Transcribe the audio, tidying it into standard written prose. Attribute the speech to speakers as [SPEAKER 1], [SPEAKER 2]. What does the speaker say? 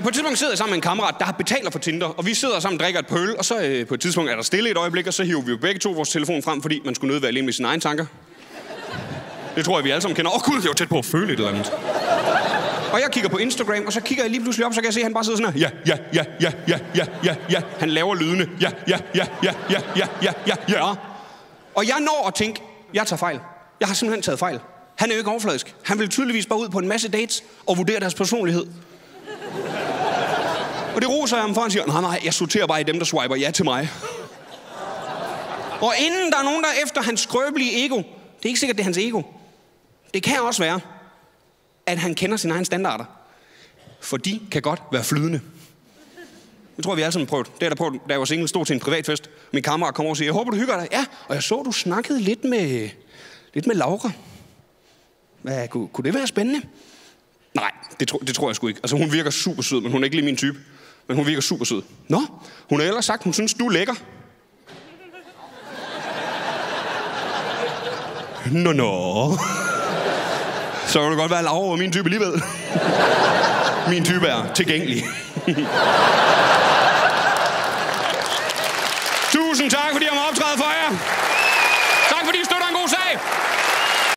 [SPEAKER 1] På et tidspunkt sidder jeg sammen med en kammerat, der har betaler for Tinder, og vi sidder sammen og drikker et par øl, og så på et tidspunkt er der stille et øjeblik, og så hiver vi jo begge to vores telefon frem, fordi man skulle nødt være alene med sine egne tanker. Det tror jeg, vi alle sammen kender. Gud, jeg var tæt på at føle et eller andet. Og jeg kigger på Instagram, og så kigger jeg lige pludselig op, så kan jeg se, at han bare sidder sådan her. Ja. Han laver lydene. Ja. Og jeg når at tænke, jeg tager fejl. Jeg har simpelthen taget fejl. Han er jo ikke overfladisk. Han vil tydeligvis bare ud på en masse dates og vurdere deres personlighed. Og det roser jeg ham for, han siger, nej, jeg sorterer bare i dem, der swiper ja til mig. Og inden der er nogen, der er efter hans skrøbelige ego, det er ikke sikkert, det er hans ego. Det kan også være, at han kender sine egne standarder. For de kan godt være flydende. Det tror jeg, vi alle sammen prøvet. Det er der prøvet, da jeg var single, stod til en privatfest. Min kammerat kom over og siger, jeg håber, du hygger dig. Ja, og jeg så, du snakkede lidt med Laura. Hvad, kunne det være spændende? Nej, det tror jeg sgu ikke. Altså, hun virker super sød, men hun er ikke lige min type. Men hun virker super sød. Nå, hun har ellers sagt, hun synes, du er lækker. Nå. Så kan det godt være, at Laura er min type alligevel. Min type er tilgængelig. Tusind tak, fordi jeg må optræde for jer.